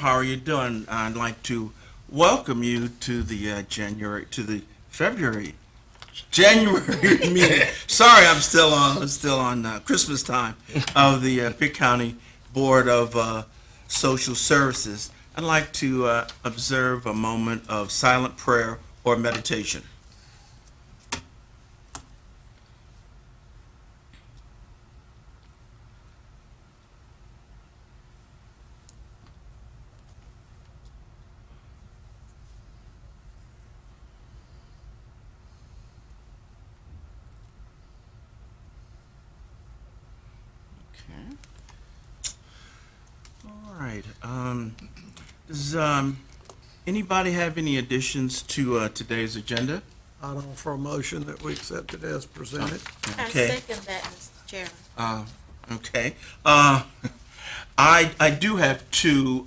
How are you doing? I'd like to welcome you to the February meeting. Sorry, I'm still on Christmas time of the Pitt County Board of Social Services. I'd like to observe a moment of silent prayer or meditation. All right. Does anybody have any additions to today's agenda? I'd offer a motion that we accept it as presented. Okay. I second that, Mr. Chairman. Okay. I do have two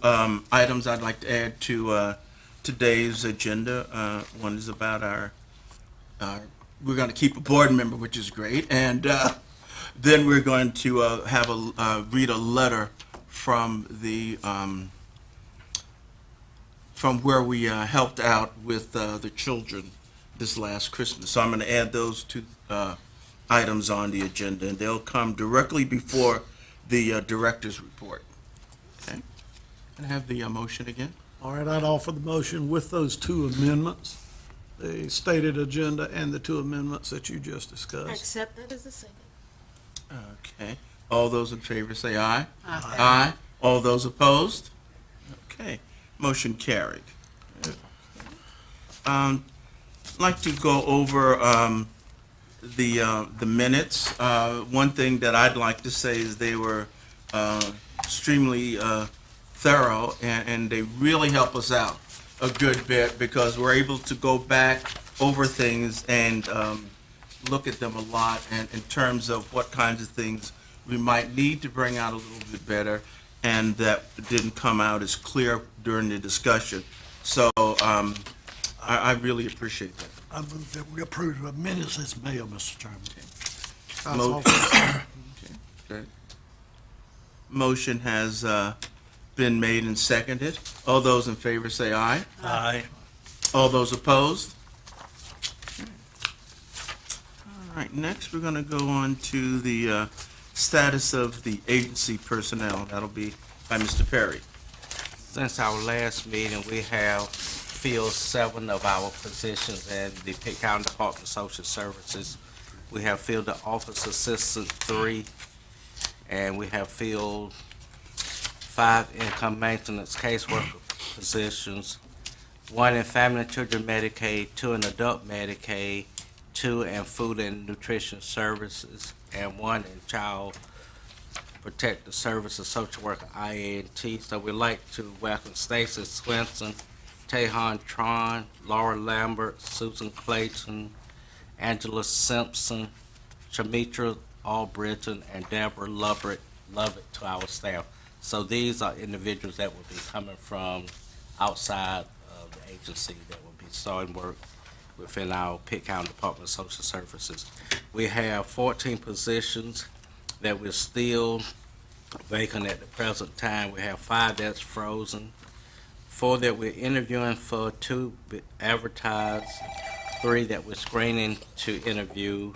items I'd like to add to today's agenda. One is about our we're going to keep a board member, which is great, and then we're going to have read a letter from the from where we helped out with the children this last Christmas. So I'm going to add those two items on the agenda, and they'll come directly before the director's report. Okay. Can I have the motion again? All right, I'd offer the motion with those two amendments, the stated agenda and the two amendments that you just I discussed. accept that as a second. Okay. All those in favor say aye. Aye. Aye. All those opposed? Okay. Motion carried. I'd like to go over the minutes. One thing that I'd like to say is they were extremely thorough, and they really help us out a good bit because we're able to go back over things and look at them a lot, and in terms of what kinds of things we might need to bring out a little bit better, and that didn't come out as clear during the discussion. So I really appreciate that. I move that we approve the minutes as Mayo, Mr. Chairman. I'd Mo- offer- Okay. Motion has been made and seconded. All those in favor say aye. Aye. All those opposed? All right, next we're going to go on to the status of the agency personnel. That'll be by Mr. Perry. Since our last meeting, we have filled 7 of our positions in the Pitt County Department of Social Services. We have filled the office assistant 3, and we have filled 5 income maintenance caseworker positions, 1 in family and children Medicaid, 2 in adult Medicaid, 2 in food and nutrition services, and 1 in child protective services, social worker IANT. So we'd like to welcome Stacy Swenson, Tahan Tron, Laura Lambert, Susan Clayton, Angela Simpson, Shamitra Albritton, and Deborah Lovett to our staff. So these are individuals that will be coming from outside of the agency that will be starting work within our Pitt County Department of Social Services. We have 14 positions that we're still vacant at the present time. We have 5 that's frozen, 4 that we're interviewing for, 2 advertised, 3 that we're screening to interview.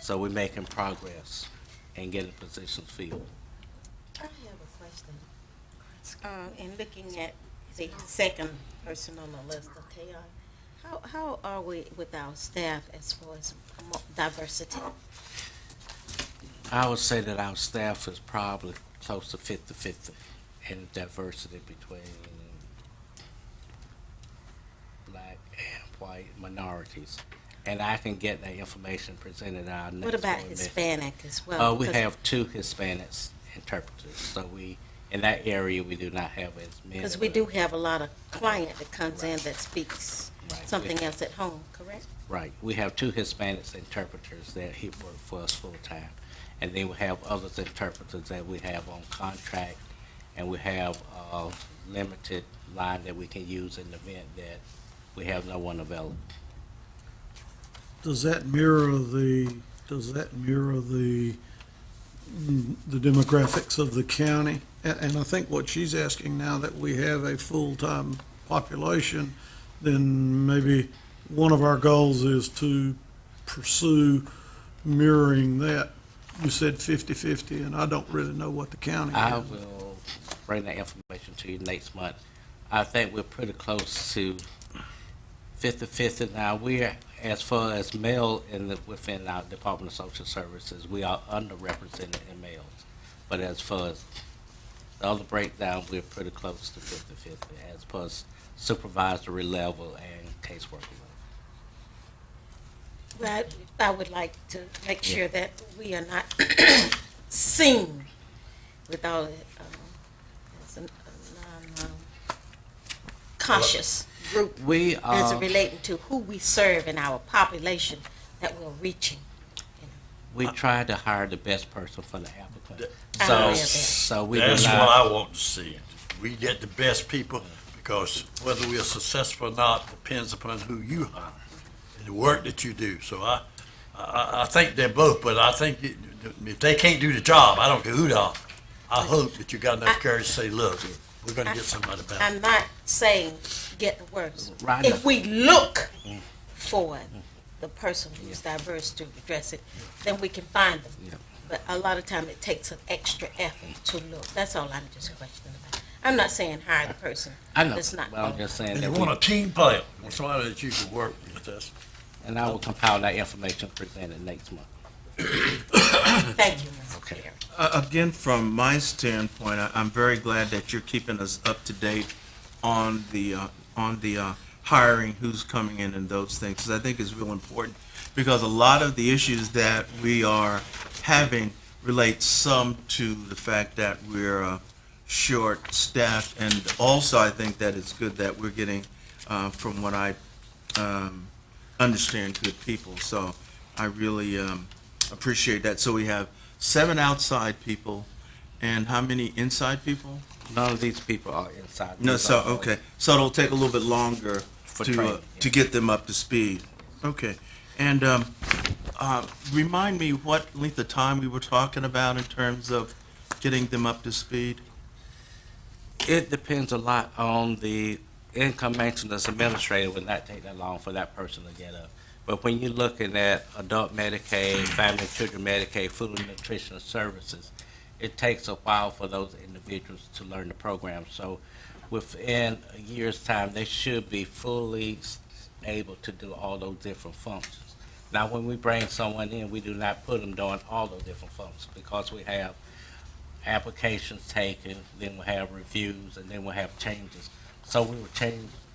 So we're making progress and getting positions filled. I have a question. In looking at the second person on the list of Tayon, how are we with our staff as far as diversity? I would say that our staff is probably close to 50-50 in diversity between black and white minorities. And I can get that information presented at our next What about board meeting. Hispanic as well? We 'Cause have 2 Hispanics interpreters, so in that area, we do not have as many. Because we do have a lot of client that comes in that speaks Right. something else at home, correct? Right, we have 2 Hispanics interpreters that work for us full-time. And then we have other interpreters that we have on contract, and we have a limited line that we can use in the event that we have no one available. Does that mirror the the demographics of the county. And I think what she's asking now that we have a full-time population, then maybe one of our goals is to pursue mirroring that. You said 50-50, and I don't really know what the county I is. will bring that information to you next month. I think we're pretty close to 50-50 now. We're, as far as male within our Department of Social Services, we are underrepresented in males. But as far as the other breakdown, we're pretty close to 50-50 as far as supervisory level and caseworker level. Well, I would like to make sure that we are not seen with all that, as a non-conscious group We as it are, relating to who we serve in our population that we're reaching. we try to hire the best person for the applicant. I So, know that. so we do That's what not, I want to see. We get the best people, because whether we are successful or not depends upon who you hire and the work that you do. So I think they're both, but I think if they can't do the job, I don't care who they are. I hope that you got enough courage to say, look, we're gonna get somebody better. I'm not saying get the worst. Right. If we look for the person who's diverse to address it, then we can find them. Yeah. But a lot of time it takes an extra effort to look. That's all I'm just questioning about. I'm not saying hire the person I know, that's not but I'm just saying And that you we, want a team player, you want somebody that you can work with. and I will compile that information and present it next month. Thank you, Mr. Okay. Chair. Again, from my standpoint, I'm very glad that you're keeping us up to date on the hiring, who's coming in and those things, because I think it's real important, because a lot of the issues that we are having relate some to the fact that we're short-staffed, and also I think that it's good that we're getting, from what I understand, good people. So I really appreciate that. So we have 7 outside people, and how many inside people? None of these people are inside. No, These so, are all okay, so it'll take a little bit longer For to, training, to get them up to speed. Okay, and, remind me what length of time we were talking about in terms of getting them up to speed? It depends a lot on the income maintenance administrator. Would not take that long for that person to get up. But when you're looking at adult Medicaid, family and children Medicaid, food and nutritional services, it takes a while for those individuals to learn the program. So within a year's time, they should be fully able to do all those different functions. Now, when we bring someone in, we do not put them doing all those different functions, because we have applications taken, then we'll have reviews, and then we'll have changes. So we will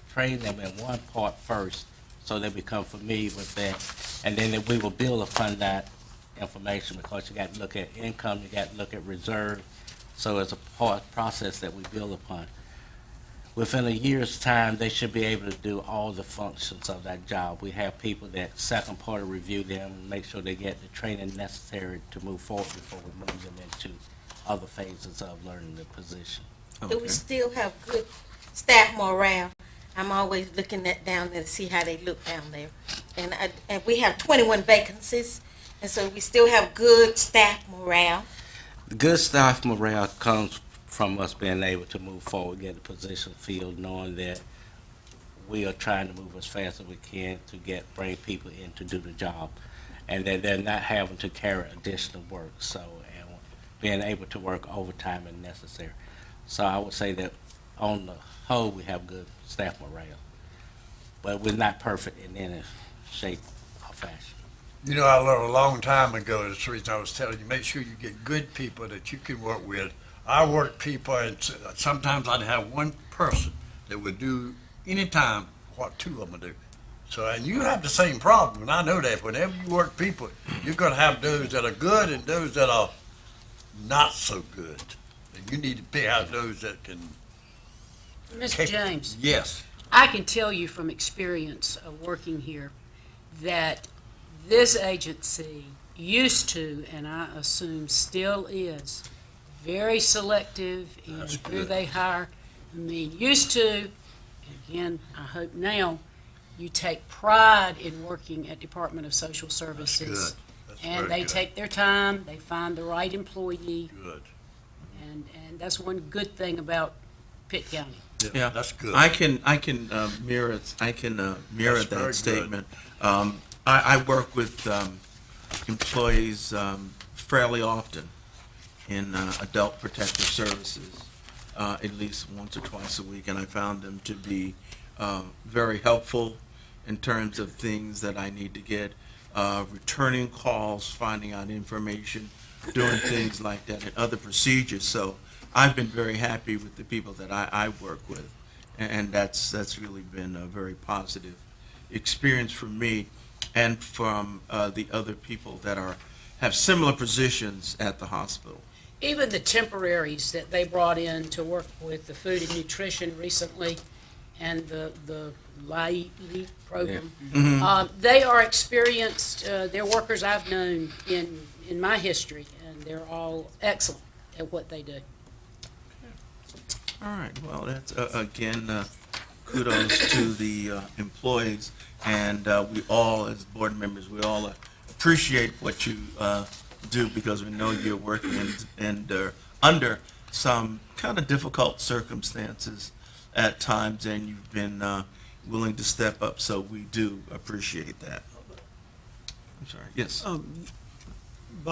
train them in one part first, so they become familiar with that, and then we will build upon that information, because you got to look at income, you got to look at reserve. So it's a process that we build upon. Within a year's time, they should be able to do all the functions of that job. We have people that second party review them, make sure they get the training necessary to move forward before we move them into other phases of learning the position. Do we still have good staff morale? I'm always looking down there to see how they look down there. And we have 21 vacancies, and so we still have good staff morale. The good staff morale comes from us being able to move forward, get the position filled, knowing that we are trying to move as fast as we can to bring people in to do the job, and that they're not having to carry additional work. So, and being able to work overtime if necessary. So I would say that on the whole, we have good staff morale, but we're not perfect in any shape or fashion. You know, I learned a long time ago, that's the reason I was telling you, make sure you get good people that you can work with. I work people, and sometimes I'd have one person that would do any time what 2 of them do. So, and you have the same problem, and I know that. Whenever you work people, you're going to have those that are good and those that are not so good. And you need to pick out those that can. Mr. James, Yes. I can tell you from experience of working here that this agency used to, and I assume still is, very selective in That's who good. they hire. I mean, used to, and again, I hope now, you take pride in working at Department of Social That's Services. good. And very they good. take their time, they find the right employee, Good. and that's one good thing about Pitt County. Yeah. That's good. I can mirror That's very that good. statement. I work with employees fairly often in adult protective services, at least once or twice a week, and I found them to be very helpful in terms of things that I need to get, returning calls, finding out information, doing things like that, and other procedures. So I've been very happy with the people that I work with, and that's really been a very positive experience for me and from the other people that have similar positions at the hospital. Even the temporaries that they brought in to work with the food and nutrition recently, and the LEAP program, they are experienced, they're workers I've known in my history, and they're all excellent at what they do. All right, well, that's, again, kudos to the employees, and we all, as board members, we all appreciate what you do, because we know you're working under some kind of difficult circumstances at times, and you've been willing to step up, so we do appreciate that. I'm sorry, yes. I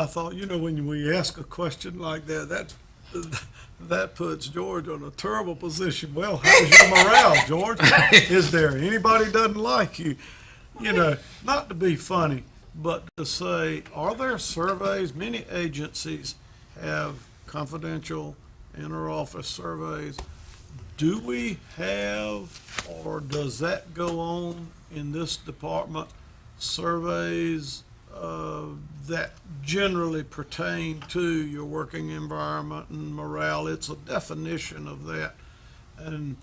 thought, when we ask a question like that puts George on a terrible position. Well, how's your morale, George? Is there anybody doesn't like you? Not to be funny, but to say, are there surveys? Many agencies have confidential inter-office surveys. Do we have, or does that go on in this department, surveys that generally pertain to your working environment and morale? It's a definition of that. And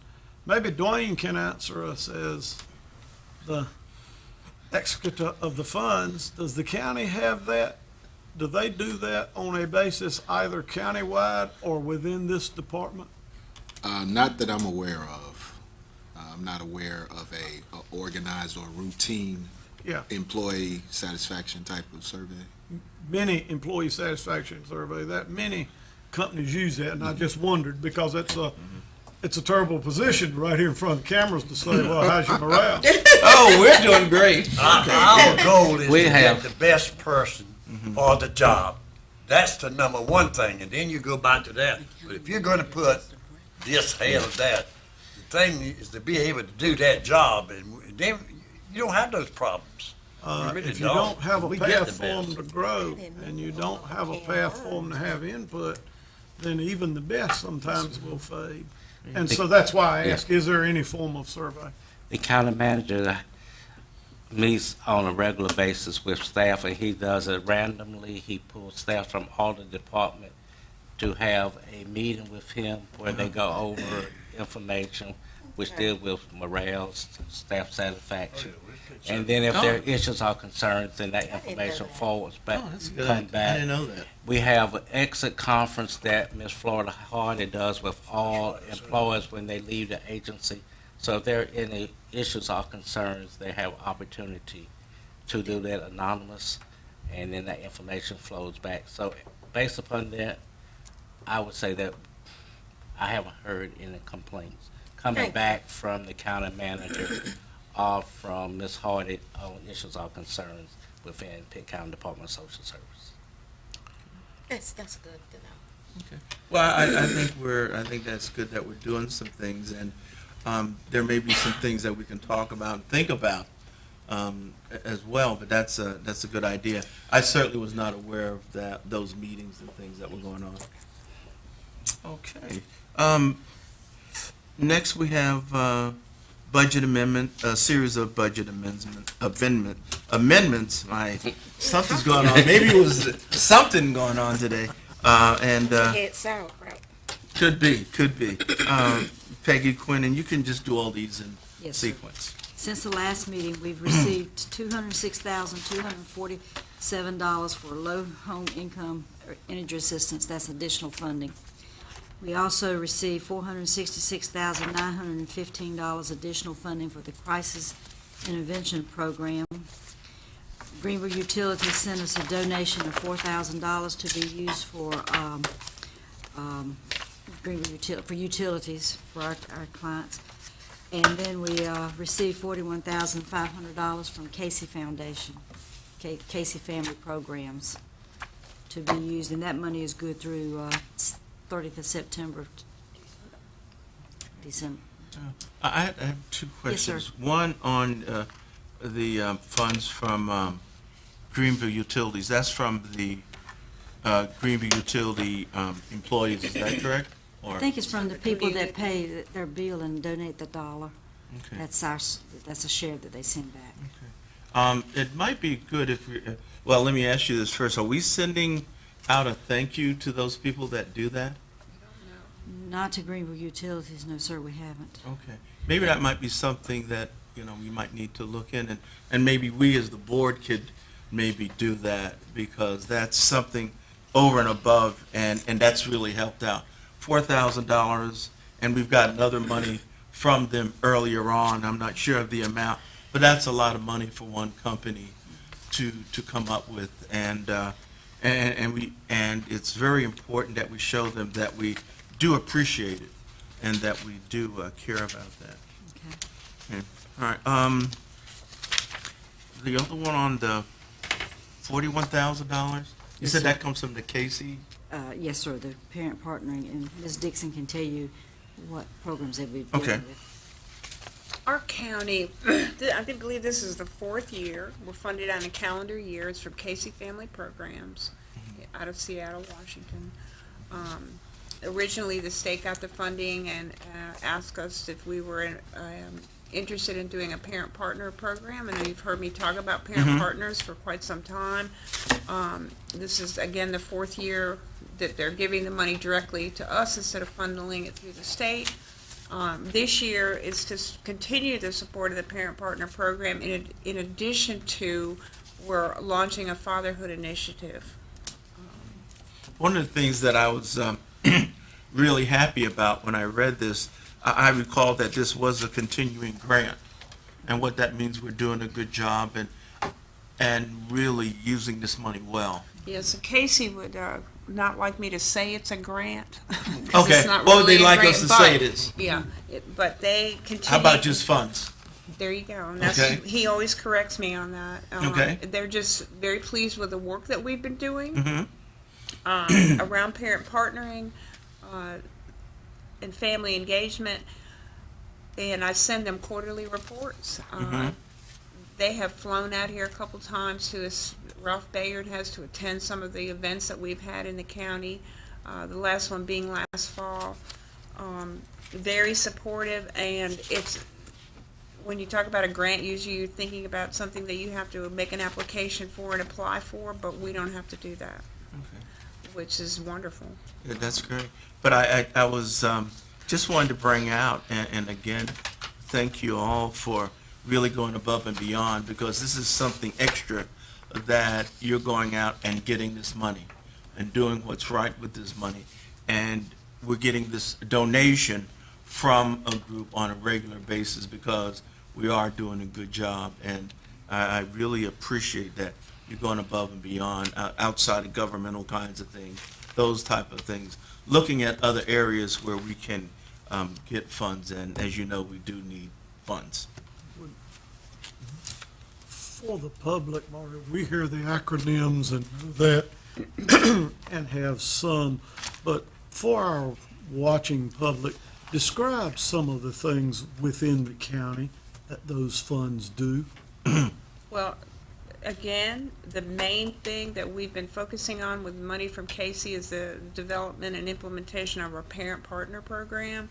maybe Dwayne can answer us as the executor of the funds. Does the county have that? Do they do that on a basis either countywide or within this department? Not that I'm aware of. I'm not aware of a organized or routine Yeah. employee satisfaction type of survey. Many employee satisfaction survey, that many companies use that, and I just wondered, because it's a terrible position right here in front of the cameras to say, well, how's your morale? Oh, we're doing great. Our goal is We to have- get the best person for the job. That's the number one thing, and then you go back to that. But if you're gonna put this, hell, that, the thing is to be able to do that job, and then you don't have those problems. really If you don't. don't have a We get path the for them to grow, and you don't have a path for them to have input, then even the best sometimes will fade. And so that's why I ask, is there any form of survey? The county manager meets on a regular basis with staff, and he does it randomly. He pulls staff from all the department to have a meeting with him where they go over information, which deal with morale, staff satisfaction. And then if there are issues or concerns, then that information forwards back, Oh, that's good. come back. I didn't know that. We have an exit conference that Ms. Florida Hardy does with all employees when they leave the agency. So if there are any issues or concerns, they have opportunity to do that anonymous, and then that information flows back. So based upon that, I would say that I haven't heard any complaints coming Thank you. back from the county manager or from Ms. Hardy on issues or concerns within Pitt County Department of Social Service. That's good to know. Well, I think that's good that we're doing some things, and there may be some things that we can talk about and think about as well. But that's a good idea. I certainly was not aware of those meetings and things that were going on. Okay. Next, we have budget amendment, a series of budget amendments. Something's going on. Maybe it was something going on today. And Head sauerkraut. could be. Peggy, Quinn, and you can just do all these in Yes, sir. sequence. Since the last meeting, we've received $206,247 for low home income or energy assistance. That's additional funding. We also received $466,915 additional funding for the Crisis Intervention Program. Greenville Utilities sent us a donation of $4,000 to be used for for utilities for our clients. And then we received $41,500 from Casey Foundation, Casey Family Programs, to be used, and that money is good through 30th of September, December. I have two Yes, sir. questions. One on the funds from Greenville Utilities. That's from the Greenville Utility employees, is that correct? Or I think it's from the people that pay their bill and donate the $1. Okay. That's a share that they send back. It might be good if we, well, let me ask you this first. Are we sending out a thank you to those people that do that? Not to Greenville Utilities, no, sir, we haven't. Okay. Maybe that might be something that, we might need to look in, and maybe we as the board could maybe do that, because that's something over and above, and that's really helped out. $4,000, and we've got another money from them earlier on. I'm not sure of the amount, but that's a lot of money for one company to come up with, and it's very important that we show them that we do appreciate it and that we do care about that. Okay. Okay. All right. The other one on the $41,000. You Yes, said sir. that comes from the Casey. Yes, sir, the parent partnering, and Ms. Dixon can tell you what programs that we've been Okay. with. Our county, I believe this is the 4th year. We're funded on a calendar year. It's from Casey Family Programs out of Seattle, Washington. Originally, the state got the funding and asked us if we were interested in doing a parent partner program. And you've heard me talk about parent partners for quite some time. This is, again, the 4th year that they're giving the money directly to us instead of funneling it through the state. This year is to continue the support of the Parent Partner Program in addition to we're launching a fatherhood initiative. One of the things that I was really happy about when I read this, I recall that this was a continuing grant, and what that means, we're doing a good job and really using this money well. Yes, Casey would not like me to say it's a grant. 'cause Okay, it's not well, really they a like grant, us to but- say it is. Yeah, but they continue. How about just funds? There you go. And that's, Okay. he always corrects me on that. Okay. They're just very pleased with the work that we've been doing Mhm. around parent partnering and family engagement. And I send them quarterly reports. They have flown out here a couple times to us. Ralph Bayard has to attend some of the events that we've had in the county. The last one being last fall. Very supportive, and it's, when you talk about a grant, usually you're thinking about something that you have to make an application for and apply for, but we don't have to do that, which is wonderful. Yeah, that's great. But I was just wanted to bring out, and again, thank you all for really going above and beyond, because this is something extra that you're going out and getting this money and doing what's right with this money. And we're getting this donation from a group on a regular basis because we are doing a good job. And I really appreciate that you're going above and beyond, outside of governmental kinds of things, those type of things, looking at other areas where we can get funds. And as you know, we do need funds. For the public, Mario, we hear the acronyms and that and have some, but for our watching public, describe some of the things within the county that those funds do. Well, again, the main thing that we've been focusing on with money from Casey is the development and implementation of our parent partner program.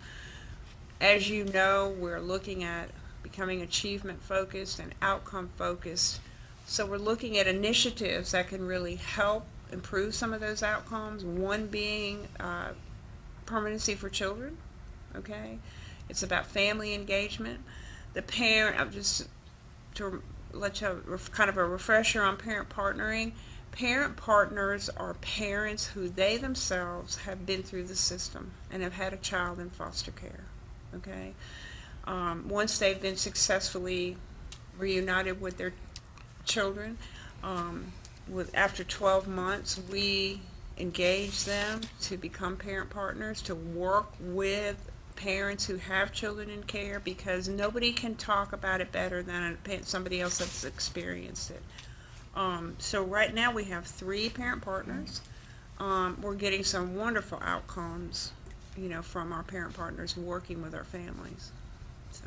As you know, we're looking at becoming achievement focused and outcome focused. So we're looking at initiatives that can really help improve some of those outcomes. One being permanency for children, okay? It's about family engagement. The parent, just to let you have kind of a refresher on parent partnering. Parent partners are parents who they themselves have been through the system and have had a child in foster care, okay? Once they've been successfully reunited with their children, After 12 months, we engage them to become parent partners, to work with parents who have children in care, because nobody can talk about it better than somebody else that's experienced it. So right now we have 3 parent partners. We're getting some wonderful outcomes, from our parent partners working with our families. So.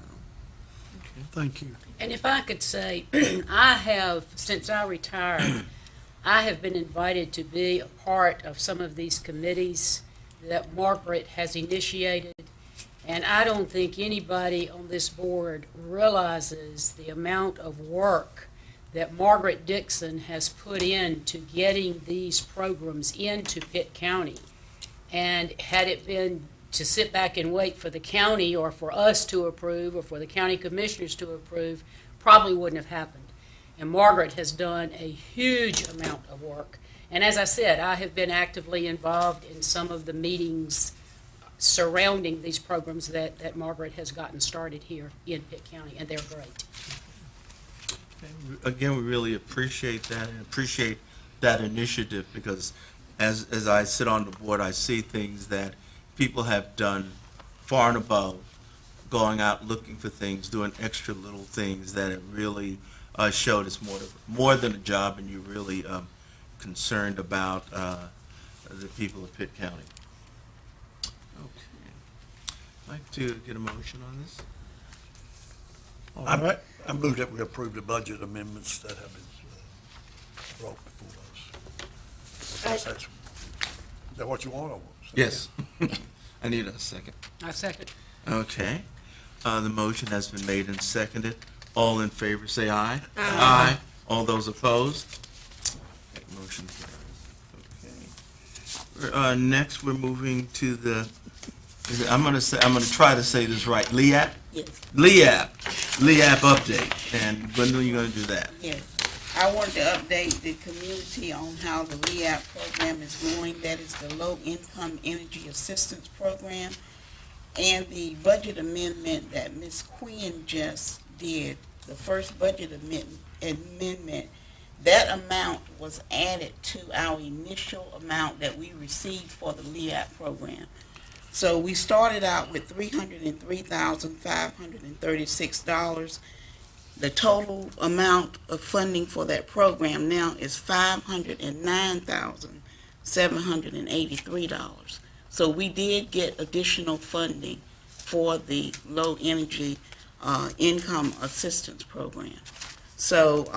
Thank you. And if I could say, I have, since I retired, I have been invited to be a part of some of these committees that Margaret has initiated. And I don't think anybody on this board realizes the amount of work that Margaret Dixon has put into getting these programs into Pitt County. And had it been to sit back and wait for the county or for us to approve or for the county commissioners to approve, probably wouldn't have happened. And Margaret has done a huge amount of work. And as I said, I have been actively involved in some of the meetings surrounding these programs that Margaret has gotten started here in Pitt County, and they're great. Again, we really appreciate that and appreciate that initiative, because as I sit on the board, I see things that people have done far and above, going out looking for things, doing extra little things that it really showed it's more than a job, and you're really concerned about the people of Pitt County. Okay. I'd like to get a motion on this. All I right. I move that we approve the budget amendments that have been brought before us. Is that what you want? Or what? Yes. I need a second. I second. Okay. The motion has been made and seconded. All in favor, say aye. Aye. All those opposed? Okay, motion carries. Okay. Next, we're moving to the, I'm gonna try to say this right, LEAP? Yes. LEAP update. And Gwendolyn, you're gonna do that. Yes. I wanted to update the community on how the LEAP program is going. That is the Low Income Energy Assistance Program. And the budget amendment that Ms. Quinn just did, the first budget amendment, that amount was added to our initial amount that we received for the LEAP program. So we started out with $303,536. The total amount of funding for that program now is $509,783. So we did get additional funding for the low energy income assistance program. So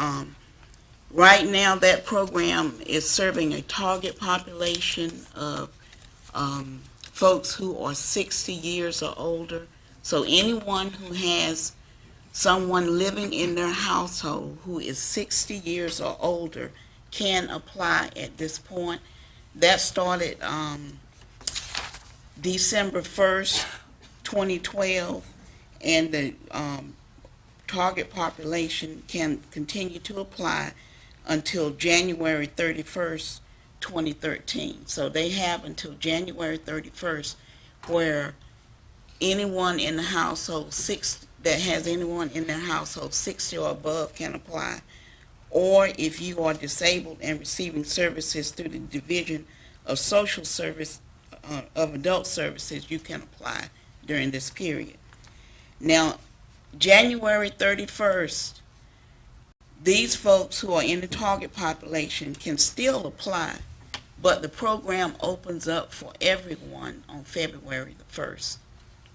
right now that program is serving a target population of folks who are 60 years or older. So anyone who has someone living in their household who is 60 years or older can apply at this point. That started December 1st, 2012, and the target population can continue to apply until January 31st, 2013. So they have until January 31st where anyone in the household that has anyone in their household 60 or above can apply. Or if you are disabled and receiving services through the Division of Social Service of Adult Services, you can apply during this period. Now, January 31st, these folks who are in the target population can still apply, but the program opens up for everyone on February the 1st.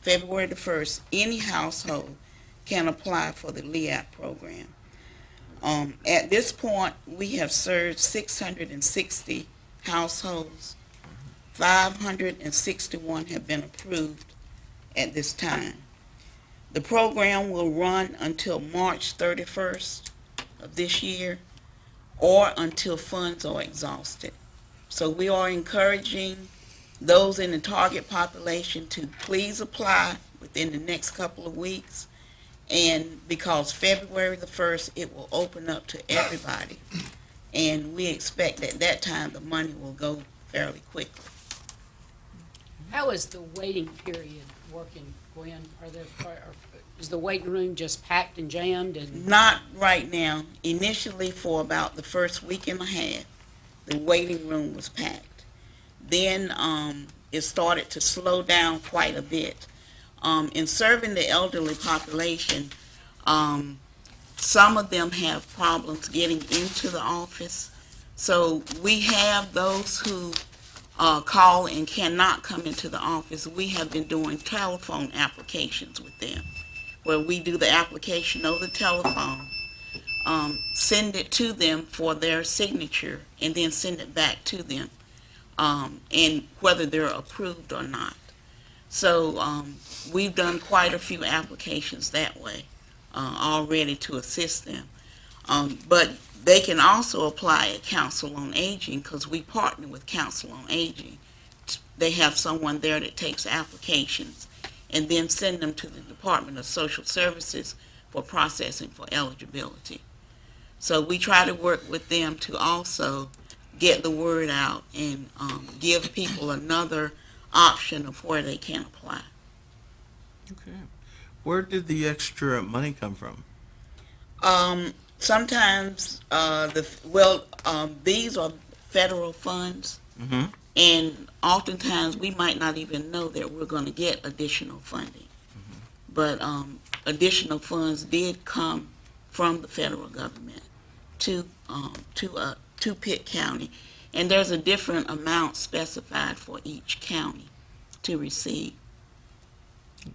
February the 1st, any household can apply for the LEAP program. At this point, we have served 660 households. 561 have been approved at this time. The program will run until March 31st of this year or until funds are exhausted. So we are encouraging those in the target population to please apply within the next couple of weeks. And because February the 1st, it will open up to everybody. And we expect at that time the money will go fairly quickly. How is the waiting period working, Gwen? Is the waiting room just packed and jammed and? Not right now. Initially, for about the first week and a half, the waiting room was packed. Then it started to slow down quite a bit. In serving the elderly population, some of them have problems getting into the office. So we have those who call and cannot come into the office. We have been doing telephone applications with them, where we do the application over the telephone, send it to them for their signature, and then send it back to them, and whether they're approved or not. So we've done quite a few applications that way already to assist them. But they can also apply at Council on Aging, because we partner with Council on Aging. They have someone there that takes applications and then send them to the Department of Social Services for processing for eligibility. So we try to work with them to also get the word out and give people another option of where they can apply. Okay. Where did the extra money come from? Sometimes these are federal funds, Mm-hmm. and oftentimes we might not even know that we're going to get additional funding. But additional funds did come from the federal government to Pitt County, and there's a different amount specified for each county to receive. All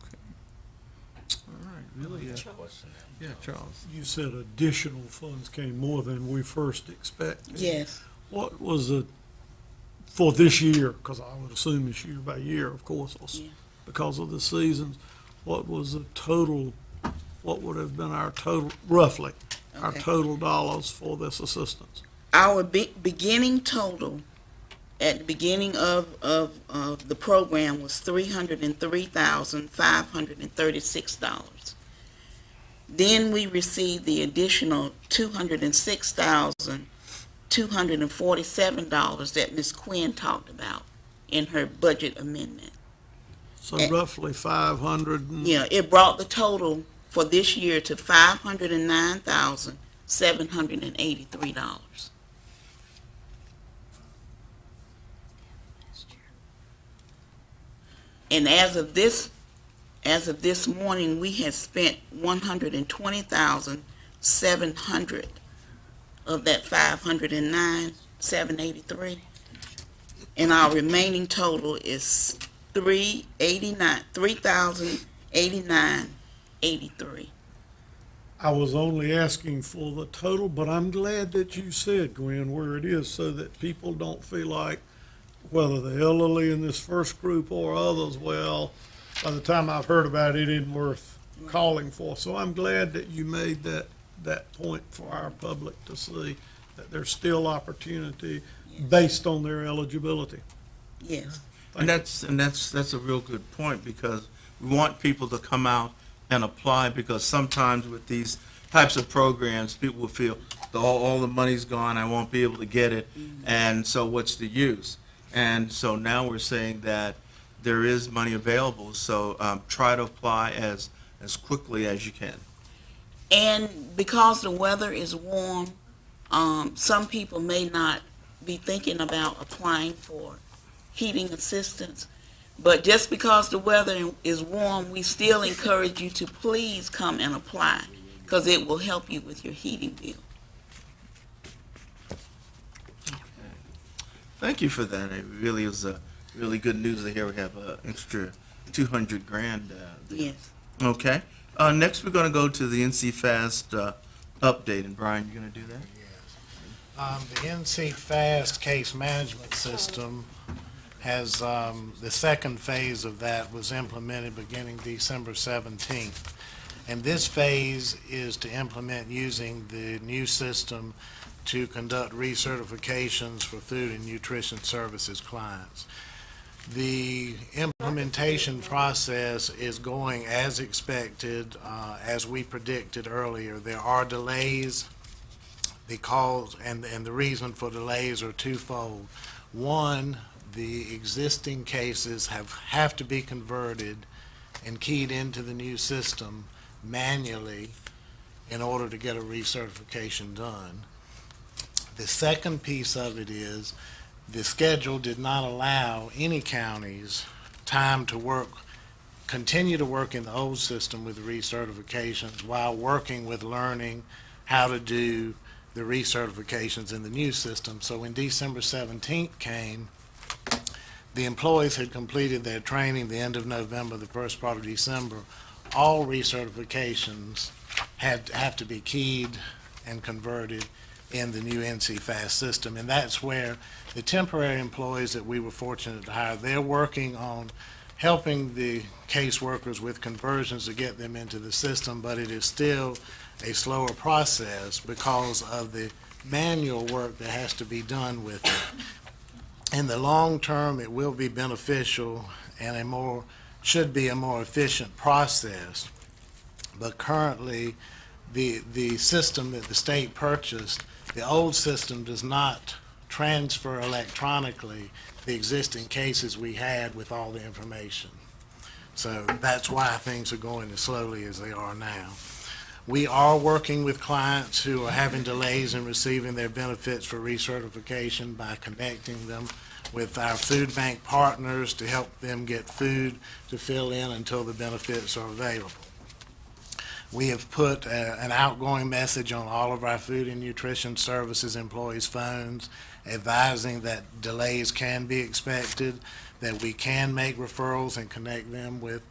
right. Really? Yeah, Charles. You said additional funds came more than we first expected. Yes. What was it for this year? Because I would assume it's year by year, of course, Yeah. because of the seasons. What was the total, what would have been our total, roughly, our Okay. total dollars for this assistance? Our beginning total at the beginning of the program was $303,536. Then we received the additional $206,247 that Ms. Quinn talked about in her budget amendment. So roughly 500 and. Yeah, it brought the total for this year to $509,783. And as of this morning, we had spent 120,700 of that 509,783, and our remaining total is 3,089.83. I was only asking for the total, but I'm glad that you said, Gwen, where it is, so that people don't feel like, whether the elderly in this first group or others, well, by the time I've heard about it, it isn't worth calling for. So I'm glad that you made that point for our public to see, that there's still opportunity based on their eligibility. Yes. And that's a real good point, because we want people to come out and apply, because sometimes with these types of programs, people will feel all the money's gone, I won't be able to get it, and so what's the use? And so now we're saying that there is money available, so try to apply as quickly as you can. And because the weather is warm, some people may not be thinking about applying for heating assistance. But just because the weather is warm, we still encourage you to please come and apply, because it will help you with your heating bill. Thank you for that. It really is really good news to hear we have an extra $200,000. Yes. Okay. Next, we're going to go to the NC Fast update, and Brian, you're going to do that? The NC Fast case management system has, the second phase of that was implemented beginning December 17th. And this phase is to implement using the new system to conduct recertifications for food and nutrition services clients. The implementation process is going as expected, as we predicted earlier. There are delays. The cause and the reason for delays are twofold. One, the existing cases have to be converted and keyed into the new system manually in order to get a recertification done. The second piece of it is the schedule did not allow any counties time to work, continue to work in the old system with recertifications while working with learning how to do the recertifications in the new system. So when December 17th came, the employees had completed their training the end of November, the first part of December. All recertifications have to be keyed and converted in the new NC-FAST system. And that's where the temporary employees that we were fortunate to hire, they're working on helping the caseworkers with conversions to get them into the system, but it is still a slower process because of the manual work that has to be done with it. In the long term, it will be beneficial and should be a more efficient process. But currently, the system that the state purchased, the old system does not transfer electronically the existing cases we had with all the information. So that's why things are going as slowly as they are now. We are working with clients who are having delays in receiving their benefits for recertification by connecting them with our food bank partners to help them get food to fill in until the benefits are available. We have put an outgoing message on all of our food and nutrition services employees' phones advising that delays can be expected, that we can make referrals and connect them with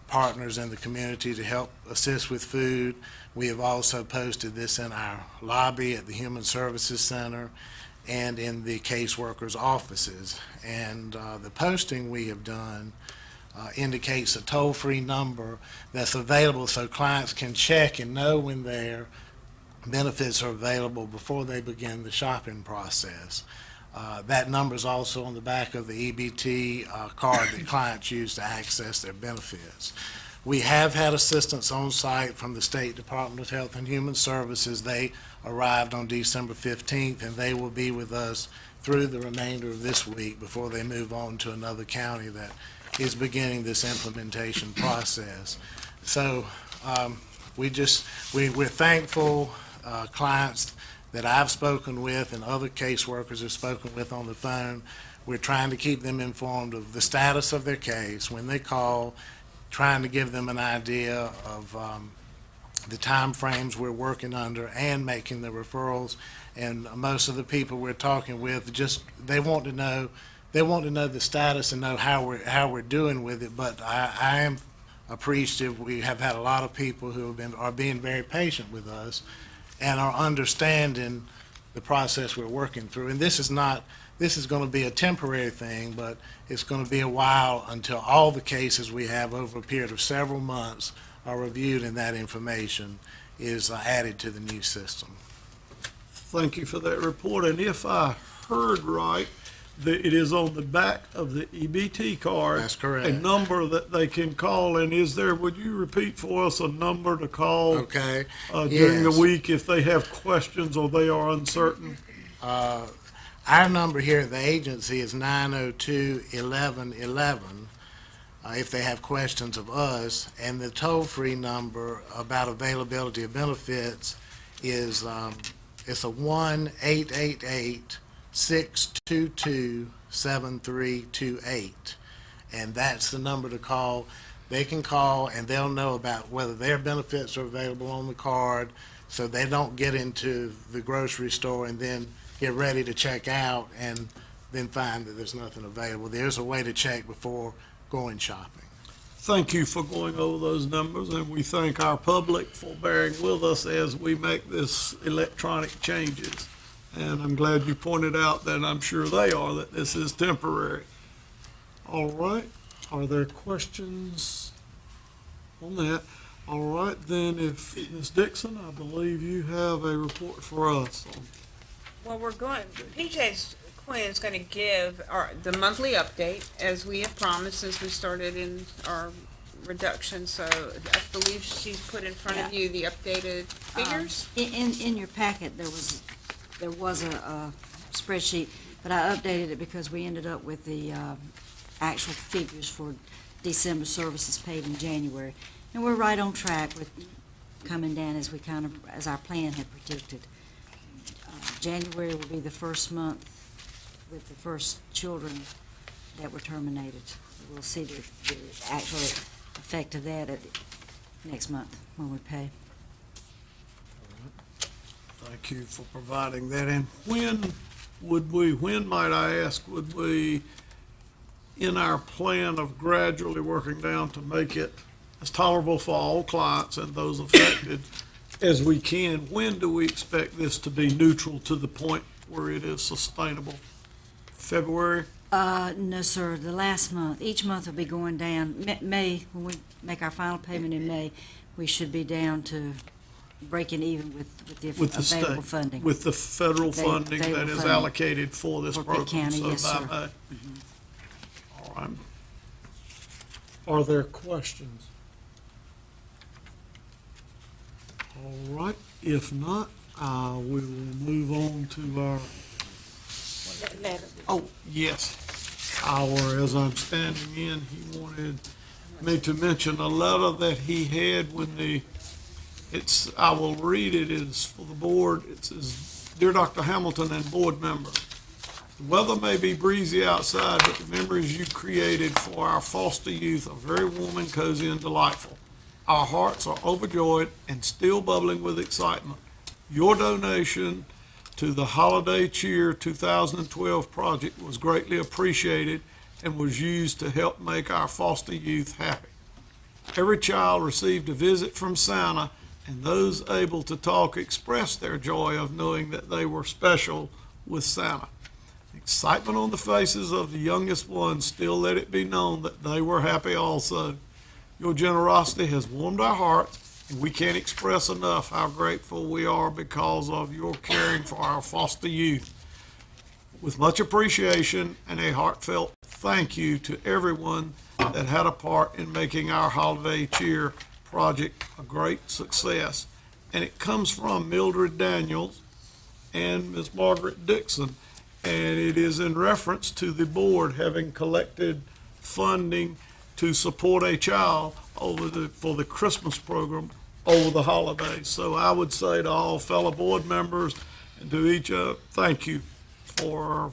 partners in the community to help assist with food. We have also posted this in our lobby at the Human Services Center and in the caseworkers' offices. And the posting we have done indicates a toll-free number that's available so clients can check and know when their benefits are available before they begin the shopping process. That number is also on the back of the EBT card that clients use to access their benefits. We have had assistance on site from the State Department of Health and Human Services. They arrived on December 15th, and they will be with us through the remainder of this week before they move on to another county that is beginning this implementation process. So we're thankful clients that I've spoken with and other caseworkers have spoken with on the phone. We're trying to keep them informed of the status of their case when they call, trying to give them an idea of the time frames we're working under and making the referrals. And most of the people we're talking with, they want to know the status and know how we're doing with it. But I am appreciative. We have had a lot of people who are being very patient with us and are understanding the process we're working through. And this is going to be a temporary thing, but it's going to be a while until all the cases we have over a period of several months are reviewed and that information is added to the new system. Thank you for that report. And if I heard right, it is on the back of the EBT card. That's correct. A number that they can call. And would you repeat for us a number to call? Okay. During the Yes. week if they have questions or they are uncertain? Our number here at the agency is 902-1111 if they have questions of us. And the toll-free number about availability of benefits is it's a 1-888-622-7328. And that's the number to call. They can call and they'll know about whether their benefits are available on the card, so they don't get into the grocery store and then get ready to check out and then find that there's nothing available. There's a way to check before going shopping. Thank you for going over those numbers, and we thank our public for bearing with us as we make this electronic changes. And I'm glad you pointed out that I'm sure they are, that this is temporary. All right, are there questions on that? All right, then, if Ms. Dixon, I believe you have a report for us. Well, PJ's Quinn is going to give the monthly update, as we have promised since we started in our reduction. So I believe she's put in front of you the updated figures. In your packet, there was a spreadsheet, but I updated it because we ended up with the actual figures for December services paid in January. And we're right on track with coming down as as our plan had predicted. January will be the first month with the first children that were terminated. We'll see the actual effect of that next month when we pay. Thank you for providing that. And when might I ask, would we, in our plan of gradually working down to make it as tolerable for all clients and those affected as we can, when do we expect this to be neutral to the point where it is sustainable? February? No, sir, the last month, each month will be going down. May, when we make our final payment in May, we should be down to breaking even with the With the available state, funding. with the federal funding that available is funding allocated for this for program. Pitt County, yes, So sir. by May. All right. Are there questions? All right, if not, we will move on to our, Letter. oh, yes. As I'm standing in, he wanted me to mention a letter that he had when I will read it, it's for the board. It says, "Dear Dr. Hamilton and board members, the weather may be breezy outside, but the memories you created for our foster youth are very warm and cozy and delightful. Our hearts are overjoyed and still bubbling with excitement. Your donation to the Holiday Cheer 2012 project was greatly appreciated and was used to help make our foster youth happy. Every child received a visit from Santa, and those able to talk expressed their joy of knowing that they were special with Santa. Excitement on the faces of the youngest ones still let it be known that they were happy also. Your generosity has warmed our hearts, and we can't express enough how grateful we are because of your caring for our foster youth. With much appreciation and a heartfelt thank you to everyone that had a part in making our Holiday Cheer project a great success." And it comes from Mildred Daniels and Ms. Margaret Dixon, and it is in reference to the board having collected funding to support a child for the Christmas program over the holidays. So I would say to all fellow board members and to each thank you for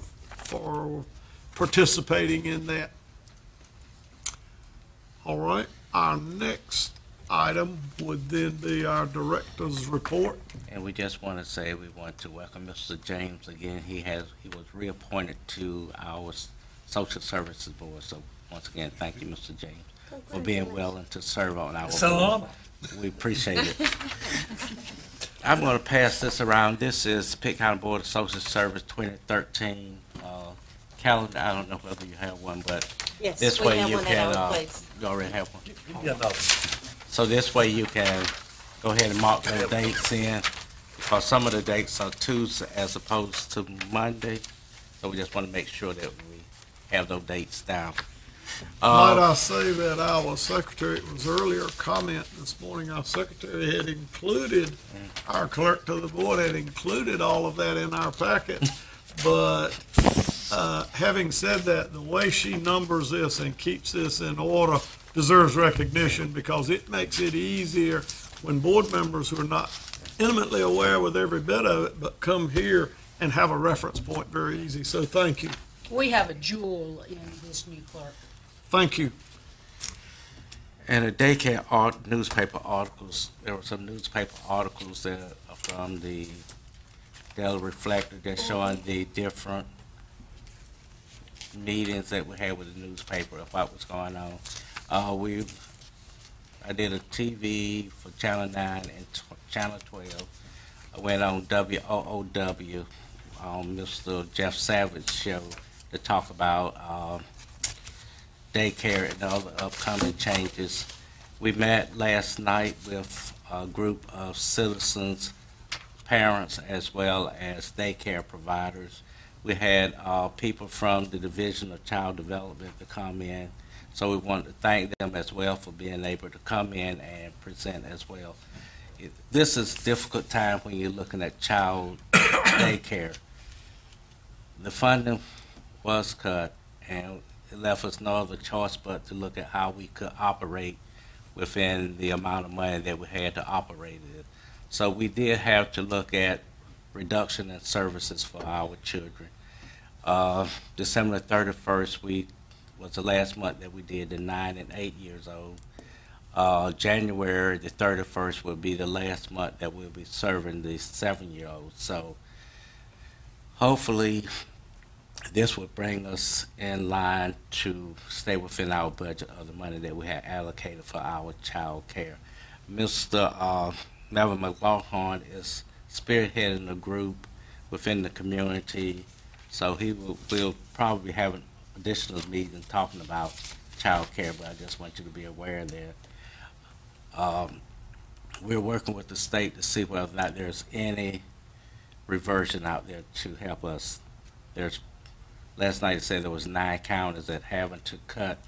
participating in that. All right, our next item would then be our director's report. And we just want to say we want to welcome Mr. James again. He was reappointed to our Social Services Board. So once again, thank you, Mr. James, for being willing to serve on our board. We appreciate it. I'm going to pass this around. This is Pitt County Board of Social Service 2013 calendar. I don't know whether you have one, but Yes, this we way have you one at can, our place. you already have one? So this way you can go ahead and mark the dates in, because some of the dates are Tuesday as opposed to Monday. So we just want to make sure that we have those dates down. Might I say that our secretary, it was earlier comment this morning, our secretary had included, our clerk to the board had included all of that in our packet. But having said that, the way she numbers this and keeps this in order deserves recognition, because it makes it easier when board members who are not intimately aware with every bit of it, but come here and have a reference point very easy. So thank you. We have a jewel in this new clerk. Thank you. And the daycare newspaper articles, there were some newspaper articles that are from the Daily Reflector that's showing the different meetings that we had with the newspaper of what was going on. I did a TV for Channel 9 and Channel 12. I went on WOOW, Mr. Jeff Savage's show, to talk about daycare and other upcoming changes. We met last night with a group of citizens, parents, as well as daycare providers. We had people from the Division of Child Development to come in, so we wanted to thank them as well for being able to come in and present as well. This is a difficult time when you're looking at child daycare. The funding was cut, and it left us no other choice but to look at how we could operate within the amount of money that we had to operate it. So we did have to look at reduction in services for our children. December 31st was the last month that we did the 9 and 8 years old. January the 31st will be the last month that we'll be serving the 7-year-olds. So hopefully this would bring us in line to stay within our budget of the money that we had allocated for our child care. Mr. Melvin McLaughlin is spearheading a group within the community, so we'll probably have an additional meeting talking about child care, but I just want you to be aware that we're working with the state to see whether or not there's any reversion out there to help us. Last night it said there was 9 counties that having to cut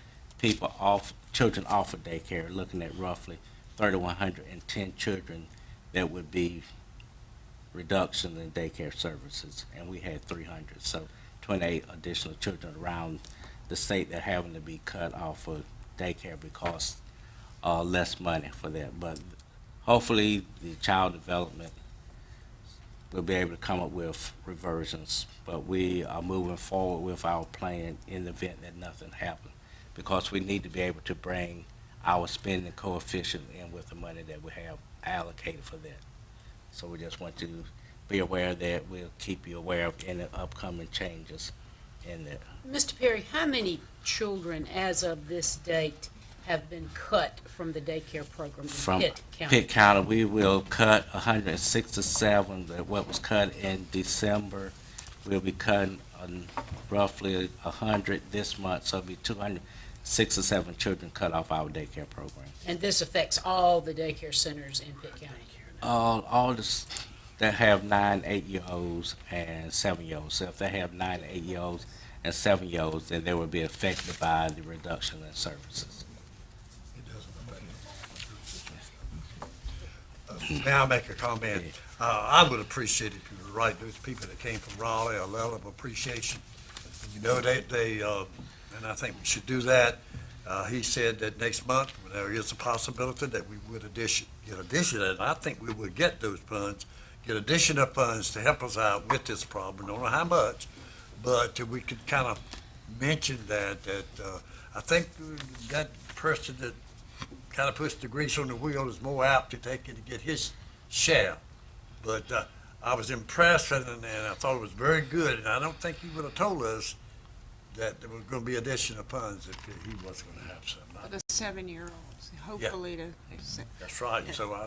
children off of daycare, looking at roughly 3,110 children that would be reduction in daycare services, and we had 300. So 28 additional children around the state that having to be cut off of daycare because less money for that. But hopefully the child development will be able to come up with reversions. But we are moving forward with our plan in the event that nothing happens, because we need to be able to bring our spending coefficient in with the money that we have allocated for that. So we just want to be aware of that. We'll keep you aware of any upcoming changes in that. Mr. Perry, how many children as of this date have been cut from the daycare program in From Pitt County? Pitt County, we will cut 167, what was cut in December. We'll be cutting roughly 100 this month, so it'll be 267 children cut off our daycare program. And this affects all the daycare centers in Pitt County? All that have 9, 8-year-olds and 7-year-olds. So if they have 9, 8-year-olds and 7-year-olds, then they will be affected by the reduction in services. May I make a comment? I would appreciate it if you would write those people that came from Raleigh a letter of appreciation. You know, and I think we should do that. He said that next month, there is a possibility that we would get additional, and I think we would get those funds, get additional funds to help us out with this problem. Don't know how much, but we could kind of mention that I think that person that kind of puts the grease on the wheel is more apt to take it and get his share. But I was impressed, and I thought it was very good, and I don't think he would have told us that there was going to be additional funds if he was going to have some. For the 7-year-olds, hopefully to. That's right, Yeah. so I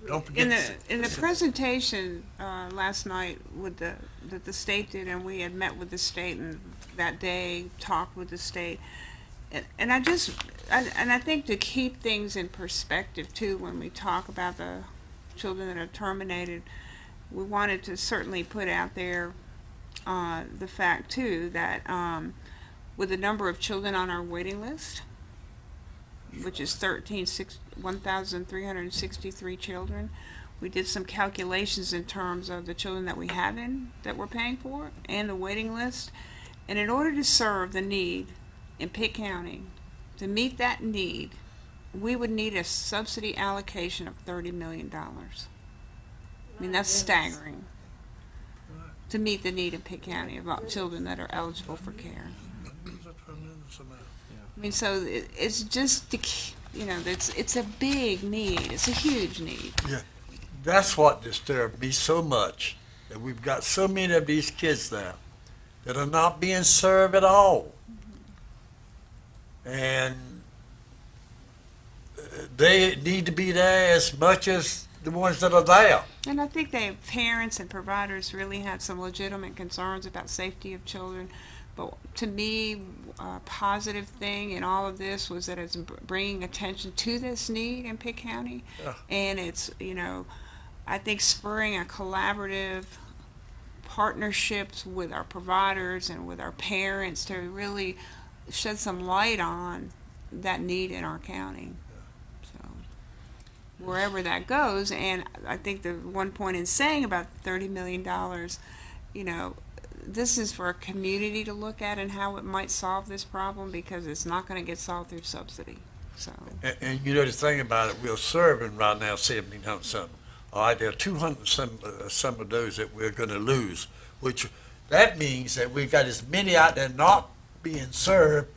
don't forget. In the presentation last night that the state did, and we had met with the state and that day talked with the state, and I think to keep things in perspective too, when we talk about the children that are terminated, we wanted to certainly put out there the fact too that with the number of children on our waiting list, which is 1,363 children, we did some calculations in terms of the children that we have that we're paying for and the waiting list. And in order to serve the need in Pitt County, to meet that need, we would need a subsidy allocation of $30 million. I mean, that's staggering to meet the need in Pitt County about children that are eligible for care. I mean, so it's just, it's a big need. It's a huge need. Yeah, that's what disturbed me so much, that we've got so many of these kids there that are not being served at all. And they need to be there as much as the ones that are there. And I think parents and providers really had some legitimate concerns about safety of children. But to me, a positive thing in all of this was that it's bringing attention to this need in Pitt County. Yeah. And it's, I think spurring a collaborative partnerships with our providers and with our parents to really shed some light on that need in our county. So wherever that goes, and I think the one point in saying about $30 million, this is for a community to look at and how it might solve this problem, because it's not going to get solved through subsidy. So, And you know the thing about it, we're serving right now 1,700 something. All right, there are 200 some of those that we're going to lose, which that means that we've got as many out there not being served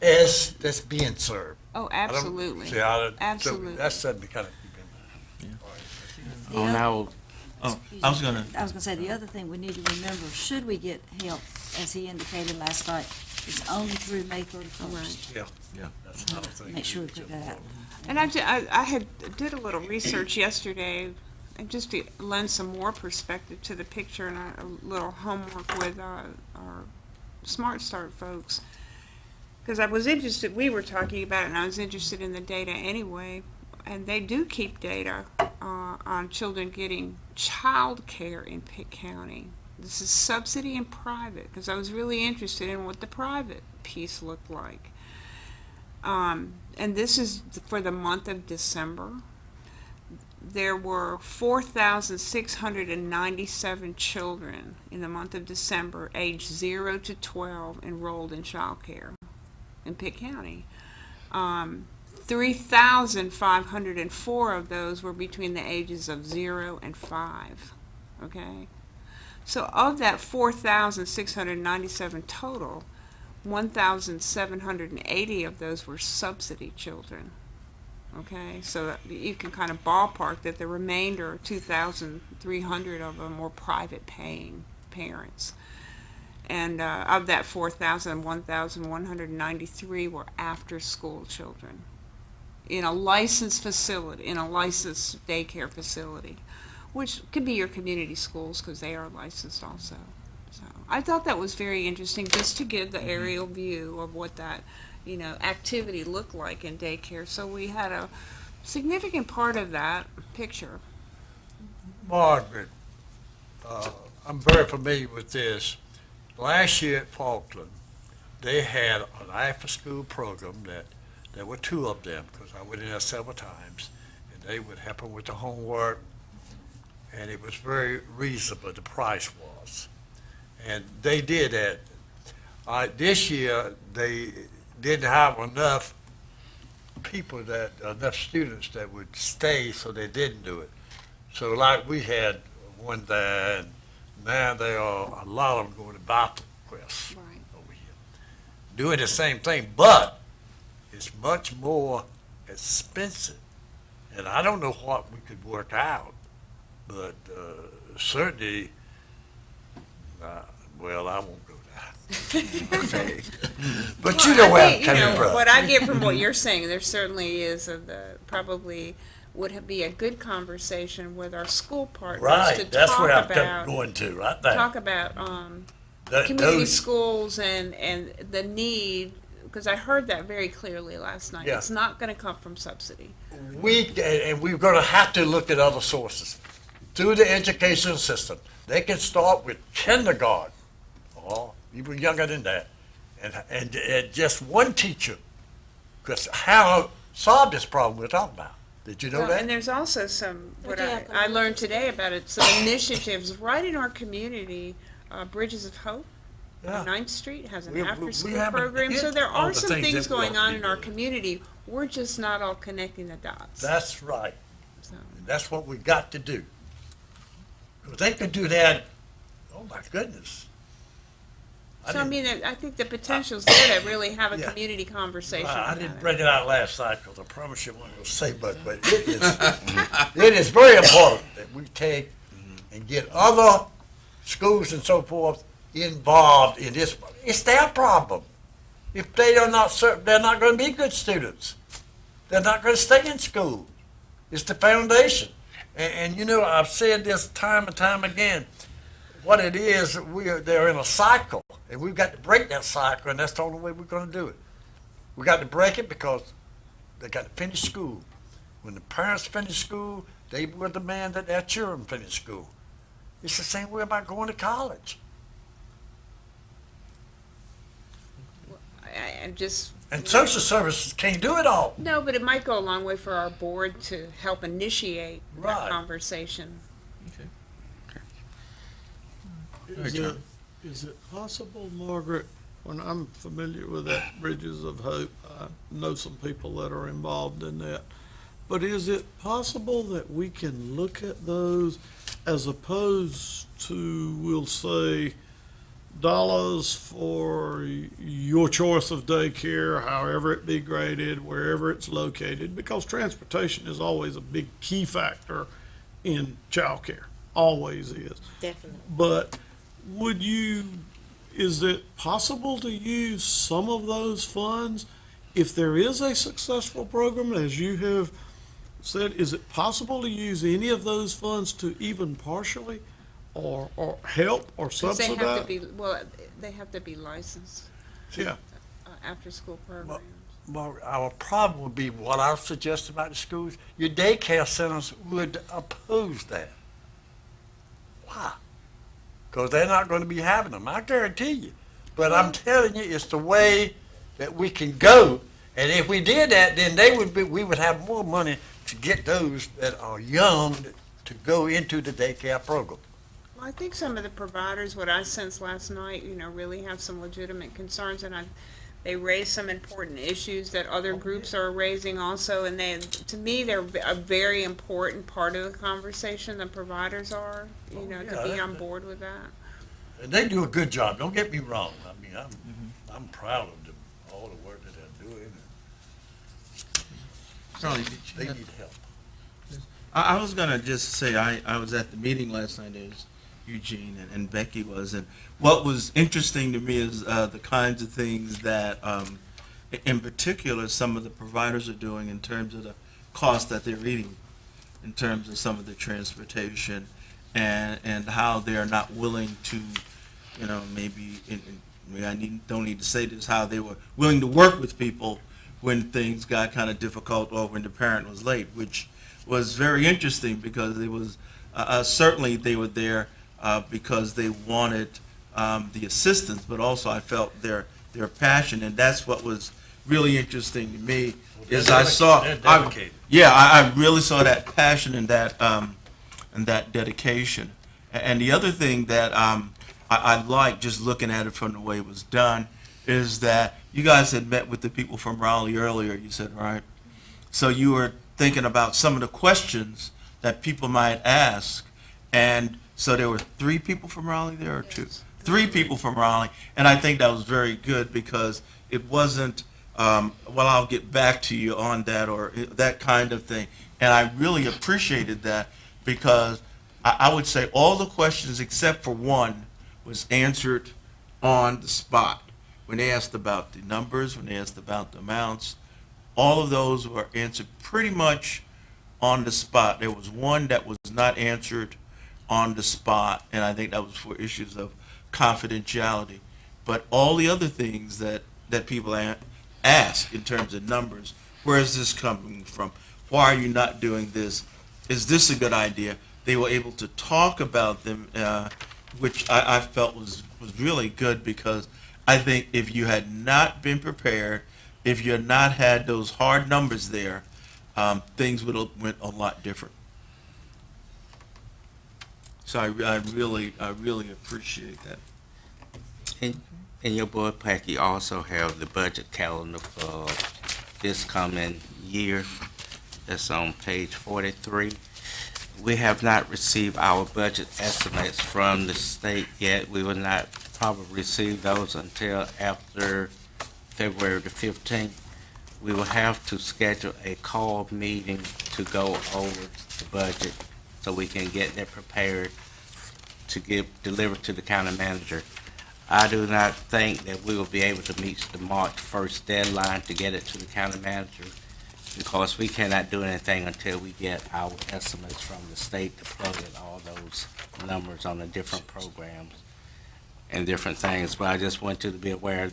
as that's being served. oh, I don't- absolutely. See, so Absolutely. that's something to kind of keep in mind. The On other- our, Oh, I was gonna, I was gonna say, the other thing we need to remember, should we get help, as he indicated last night, it's only through May 31st. That's another thing. Make sure we put that out. And I did a little research yesterday, and just to lend some more perspective to the picture, and a little homework with our Smart Start folks. Because I was interested, we were talking about it, and I was interested in the data anyway. And they do keep data on children getting child care in Pitt County. This is subsidy and private, because I was really interested in what the private piece looked like. And this is for the month of December. There were 4,697 children in the month of December, aged 0 to 12, enrolled in child care in Pitt County. 3,504 of those were between the ages of 0 and 5. Okay? So of that 4,697 total, 1,780 of those were subsidy children. Okay? So you can kind of ballpark that the remainder, 2,300 of them, were private paying parents. And of that 4,000, 1,193 were after-school children in a licensed facility, in a licensed daycare facility, which could be your community schools because they are licensed also. So I thought that was very interesting, just to give the aerial view of what that, activity looked like in daycare. So we had a significant part of that picture. Margaret, I'm very familiar with this. Last year at Falkland, they had an after-school program that there were 2 of them, because I went in there several times, and they would help them with the homework, and it was very reasonable, the price was. And they did that. This year, they didn't have enough enough students that would stay, so they didn't do it. So like we had one there, and now there are a lot of them going to Bible Quest Right. over here, doing the same thing, but it's much more expensive. And I don't know what we could work out, but certainly, well, I won't go there. Okay. But you know where I'm coming from. What I get from what you're saying, there certainly is probably would be a good conversation with our school partners to Right, that's talk where I'm about going to, right there. talk about That- community those- schools and the need, because I heard that very clearly last night. Yeah. It's not going to come from subsidy. We're going to have to look at other sources through the education system. They can start with kindergarten, or even younger than that, and just one teacher, because how solve this problem we're talking about. Did you know Well, that? and there's also some, what Yeah, I learned today about it, some initiatives right in our community. Bridges of Hope Yeah. on 9th Street has an We after-school haven't program. hit So there all are the some things things that we going ought to on be in our doing. community. We're just not all connecting the dots. That's right. So, That's what we got to do. If they could do that, oh my goodness. I didn't- mean, I think the potential's there to really have a Yeah. community conversation I about didn't it. bring it out last night because I promise you I wasn't going to say much, but it is, it is very important that we take and get other schools and so forth involved in this. It's their problem. If they are not they're not going to be good students. They're not going to stay in school. It's the foundation. And I've said this time and time again. What it is, they're in a cycle, and we've got to break that cycle, and that's the only way we're going to do it. We got to break it because they got to finish school. When the parents finish school, they will demand that their children finish school. It's the same way about going to college. I just. And social services can't do it all. No, but it might go a long way for our board to help initiate that Right. conversation. Is it possible, Margaret, when I'm familiar with that Bridges of Hope, I know some people that are involved in that. But is it possible that we can look at those as opposed to, we'll say, dollars for your choice of daycare, however it be graded, wherever it's located? Because transportation is always a big key factor in childcare, always is. Definitely. But is it possible to use some of those funds if there is a successful program, as you have said? Is it possible to use any of those funds to even partially or help or 'Cause they have to subsidize? be, well, they have to be licensed, Yeah, after-school programs. Well, our problem would be what I suggest about the schools. Your daycare centers would oppose that. Why? Because they're not going to be having them, I guarantee you. But I'm telling you, it's the way that we can go. And if we did that, then we would have more money to get those that are young to go into the daycare program. Well, I think some of the providers, what I sensed last night, really have some legitimate concerns, and they raised some important issues that other groups are raising also, and to me, they're a very important part of the conversation, the providers are, to be on board with that. And they do a good job, don't get me wrong. I mean, I'm proud of them, all the work that they're doing. Charlie, did you They have- need help. I was gonna just say, I was at the meeting last night, as Eugene and Becky was, and what was interesting to me is the kinds of things that, in particular, some of the providers are doing in terms of the cost that they're eating, in terms of some of the transportation, and how they're not willing to, maybe, don't need to say this, how they were willing to work with people when things got kind of difficult or when the parent was late, which was very interesting because it was, certainly they were there because they wanted the assistance, but also I felt their passion, and that's what was really interesting to me. Is I saw, They're dedicated. I really saw that passion and that dedication. And the other thing that I like, just looking at it from the way it was done, is that you guys had met with the people from Raleigh earlier, you said, right? So you were thinking about some of the questions that people might ask, and so there were 3 people from Raleigh there, or 2? 3 people from Raleigh, and I think that was very good because it wasn't, well, I'll get back to you on that, or that kind of thing. And I really appreciated that because I would say all the questions except for one was answered on the spot. When they asked about the numbers, when they asked about the amounts, all of those were answered pretty much on the spot. There was one that was not answered on the spot, and I think that was for issues of confidentiality. But all the other things that people ask in terms of numbers, where is this coming from? Why are you not doing this? Is this a good idea? They were able to talk about them, which I felt was really good, because I think if you had not been prepared, if you had not had those hard numbers there, things would have went a lot different. So I really appreciate that. In your board pack, you also have the budget calendar for this coming year. That's on page 43. We have not received our budget estimates from the state yet. We will not probably receive those until after February the 15th. We will have to schedule a call meeting to go over the budget so we can get that prepared to delivered to the county manager. I do not think that we will be able to meet the March 1st deadline to get it to the county manager, because we cannot do anything until we get our estimates from the state to plug in all those numbers on the different programs and different things. But I just want you to be aware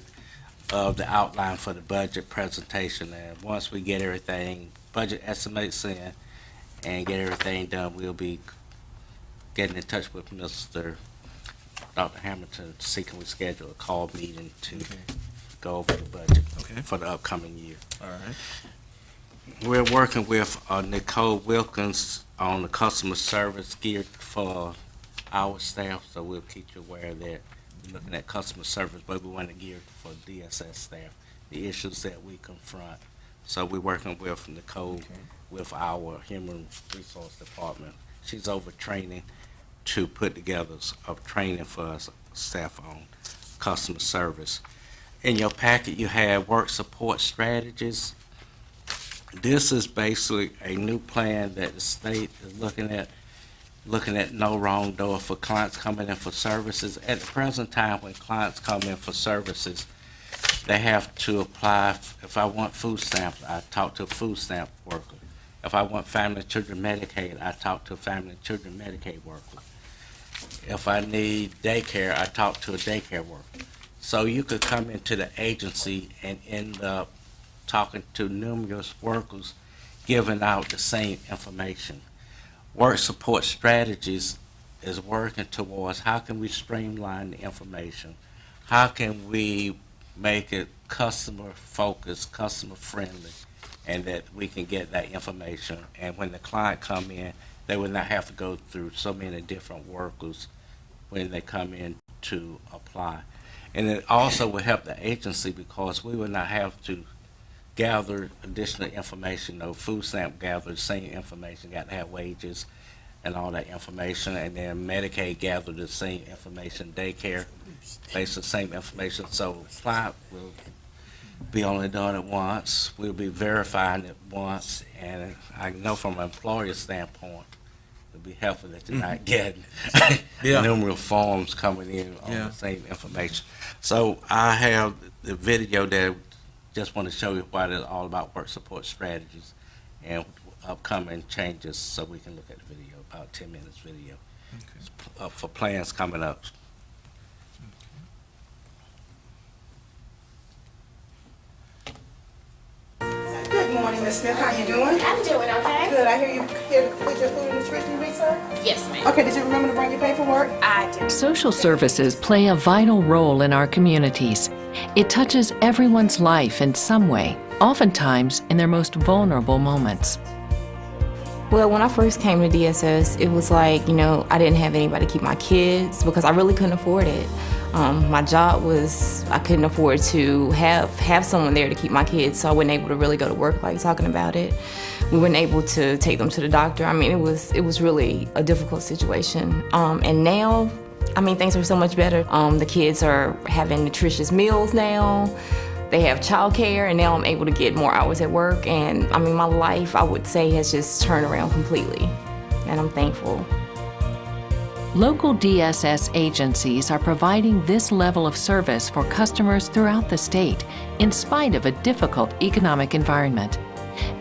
of the outline for the budget presentation, and once we get everything, budget estimates in, and get everything done, we'll be getting in touch with Mr. Dr. Hamilton to see can we schedule a call meeting to go over the budget for the upcoming year. All right. We're working with Nicole Wilkins on the customer service geared for our staff, so we'll keep you aware of that. We're looking at customer service, but we want to gear for DSS staff, the issues that we confront. So we're working with Nicole, with our human resource department. She's over training to put together a training for us staff on customer service. In your packet, you have work support strategies. This is basically a new plan that the state is looking at no wrong door for clients coming in for services. At the present time, when clients come in for services, they have to apply. If I want food stamps, I talk to a food stamp worker. If I want family and children Medicaid, I talk to a family and children Medicaid worker. If I need daycare, I talk to a daycare worker. So you could come into the agency and end up talking to numerous workers, giving out the same information. Work support strategies is working towards how can we streamline the information? How can we make it customer focused, customer friendly, and that we can get that information. And when the client come in, they will not have to go through so many different workers when they come in to apply. And it also will help the agency because we will not have to gather additional information. No, food stamp gather the same information, got to have wages and all that information, and then Medicaid gather the same information, daycare based the same information. So client will be only doing it once, we'll be verifying it once, and I know from an employer standpoint, it'll be helpful that you're not getting numerous forms coming in on the same information. So I have the video there, just want to show you what it's all about, work support strategies and upcoming changes, so we can look at the video, about 10 minutes video, for plans coming up. Good morning, Ms. Smith. How you doing? I'm doing okay. Good. I hear you here to complete your food and nutrition research. Yes, ma'am. Okay, did you remember to bring your paperwork? I do. Social services play a vital role in our communities. It touches everyone's life in some way, oftentimes in their most vulnerable moments. Well, when I first came to DSS, it was like, I didn't have anybody to keep my kids because I really couldn't afford it. My job was, I couldn't afford to have someone there to keep my kids, so I wasn't able to really go to work like talking about it. We weren't able to take them to the doctor. I mean, it was really a difficult situation. And now, things are so much better. The kids are having nutritious meals now. They have childcare, and now I'm able to get more hours at work. And my life, I would say, has just turned around completely, and I'm thankful. Local DSS agencies are providing this level of service for customers throughout the state, in spite of a difficult economic environment.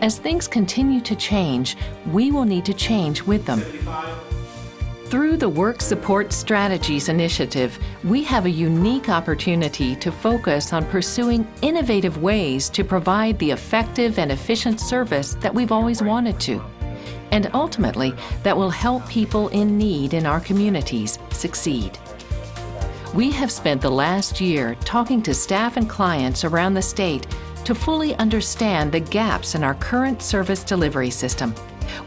As things continue to change, we will need to change with them. Through the Work Support Strategies Initiative, we have a unique opportunity to focus on pursuing innovative ways to provide the effective and efficient service that we've always wanted to, and ultimately that will help people in need in our communities succeed. We have spent the last year talking to staff and clients around the state to fully understand the gaps in our current service delivery system.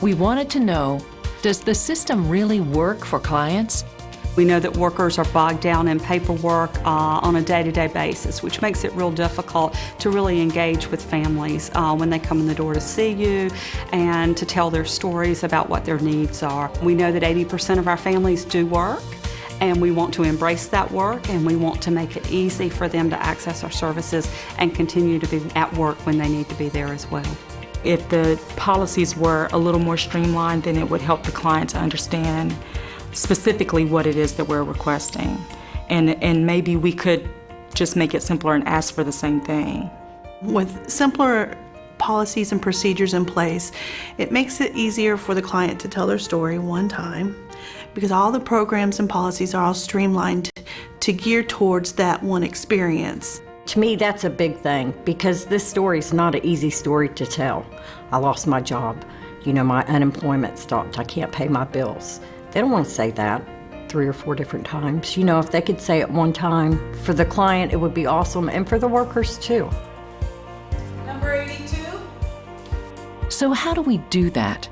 We wanted to know, does the system really work for clients? We know that workers are bogged down in paperwork on a day-to-day basis, which makes it real difficult to really engage with families when they come in the door to see you and to tell their stories about what their needs are. We know that 80% of our families do work, and we want to embrace that work, and we want to make it easy for them to access our services and continue to be at work when they need to be there as well. If the policies were a little more streamlined, then it would help the client to understand specifically what it is that we're requesting. And maybe we could just make it simpler and ask for the same thing. With simpler policies and procedures in place, it makes it easier for the client to tell their story one time, because all the programs and policies are all streamlined to gear towards that one experience. To me, that's a big thing, because this story is not an easy story to tell. I lost my job. My unemployment stopped. I can't pay my bills. They don't want to say that 3 or 4 different times. If they could say it one time, for the client, it would be awesome, and for the workers, too. Number 82. So how do we do that?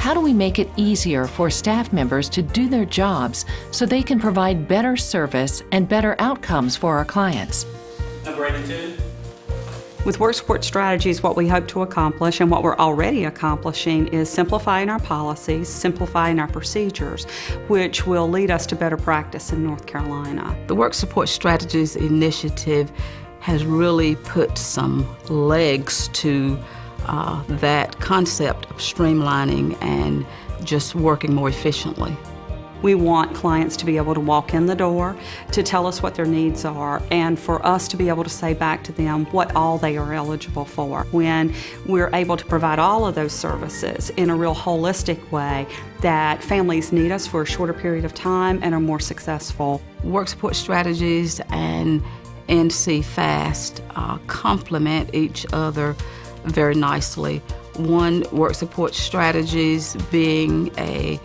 How do we make it easier for staff members to do their jobs so they can provide better service and better outcomes for our clients? Number 82. With work support strategies, what we hope to accomplish and what we're already accomplishing is simplifying our policies, simplifying our procedures, which will lead us to better practice in North Carolina. The Work Support Strategies Initiative has really put some legs to that concept of streamlining and just working more efficiently. We want clients to be able to walk in the door, to tell us what their needs are, and for us to be able to say back to them what all they are eligible for. When we're able to provide all of those services in a real holistic way, that families need us for a shorter period of time and are more successful. Work Support Strategies and NC Fast complement each other very nicely. One, Work Support Strategies being a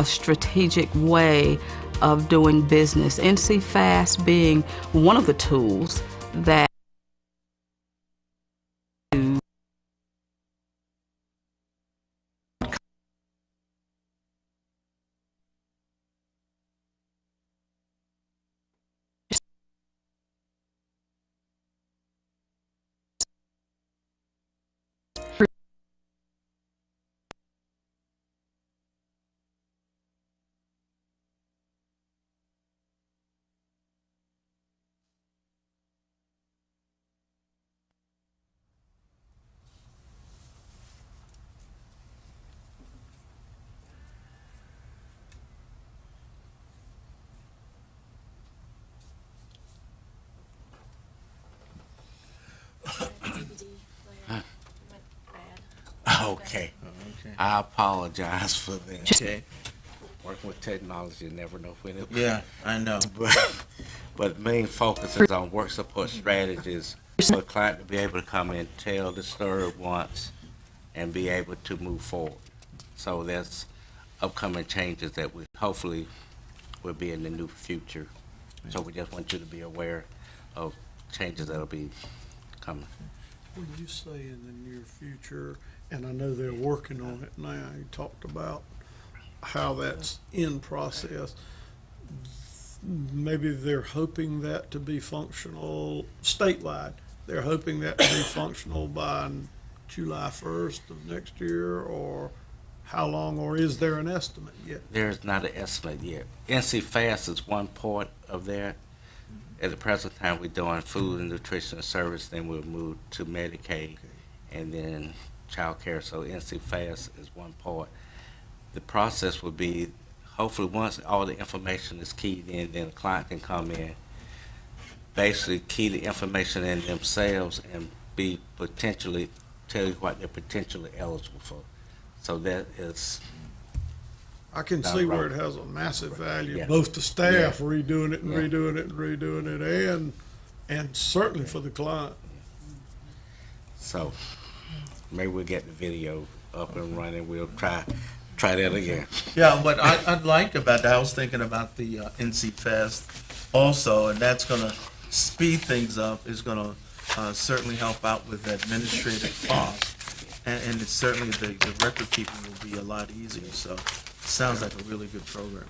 strategic way of doing business. NC Fast being one of the tools that Okay. I apologize for that. Okay. Working with technology, you never know when it. Yeah, I know. But main focus is on work support strategies for a client to be able to come in, tell the story once, and be able to move forward. So that's upcoming changes that we hopefully will be in the new future. So we just want you to be aware of changes that'll be coming. When you say in the near future, and I know they're working on it now, you talked about how that's in process. Maybe they're hoping that to be functional statewide. They're hoping that to be functional by July 1st of next year, or how long, or is there an estimate yet? There's not an estimate yet. NC Fast is one part of that. At the present time, we're doing food and nutrition service, then we'll move to Medicaid, and then child care. So NC Fast is one part. The process would be, hopefully once all the information is keyed in, then the client can come in, basically key the information in themselves and be potentially, tell you what they're potentially eligible for. So that is. I can see where it has a massive value, Yeah. both to staff Yeah. redoing it and Yeah. redoing it and redoing it, and certainly for the client. So maybe we'll get the video up and running. We'll try that again. Yeah, what I'd like about that, I was thinking about the NC Fast also, and that's going to speed things up. It's going to certainly help out with administrative costs, and it's certainly the record keeping will be a lot easier. So it sounds like a really good program.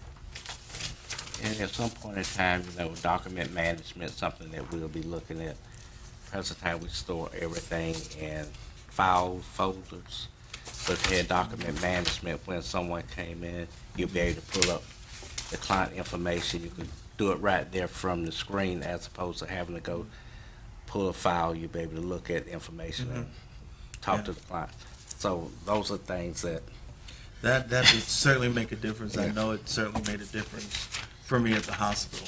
And at some point in time, document management, something that we'll be looking at. Present time, we store everything in file folders. But if you had document management, when someone came in, you'll be able to pull up the client information. You could do it right there from the screen, as opposed to having to go pull a file. You'll be able to look at the information and talk to the client. So those are things that That would certainly make a difference. I know it certainly made a difference for me at the hospital.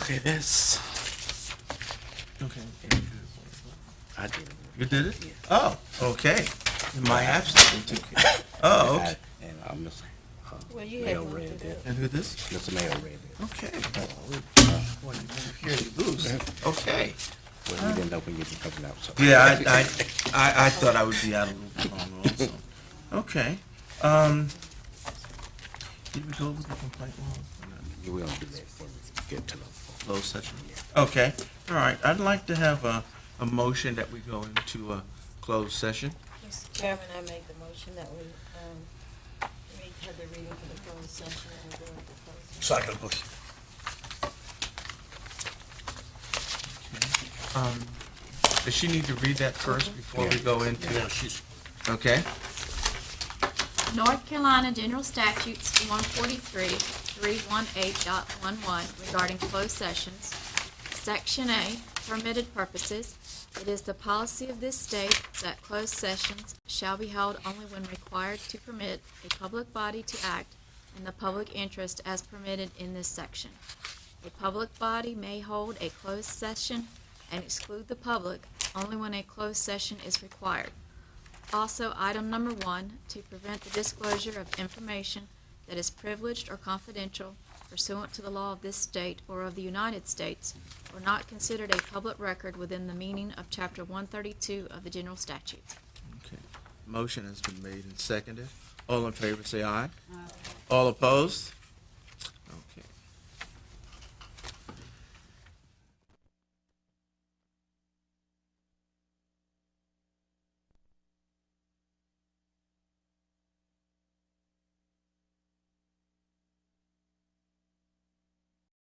Okay, that's. Okay. I did it. You did it? Yeah. Oh, okay. In my absence, you took it. Oh, okay. And Mr. Well, you Mayo had one read to it. And who this? Mr. Mayo read it. Okay. Well, you hear you lose. Okay. Well, we didn't know when you'd be coming out, so. Yeah, I thought I would be out a little bit longer also. Okay. Did we go over the complaint law? You will do that when we get to the. Closed session? Okay. All right. I'd like to have a motion that we go into a closed session. Mr. Chairman, I make the motion that we, have the reading for the closed session and go into closed session. Second motion. Does she need to read that first before we go into? Yeah, she's, Okay, North Carolina General Statutes 143-318.11 regarding closed sessions. Section A, permitted purposes. It is the policy of this state that closed sessions shall be held only when required to permit a public body to act in the public interest as permitted in this section. A public body may hold a closed session and exclude the public only when a closed session is required. Also, item number 1, to prevent the disclosure of information that is privileged or confidential pursuant to the law of this state or of the United States, or not considered a public record within the meaning of Chapter 132 of the General Statutes. okay. Motion has been made and seconded. All in favor, say aye. All opposed?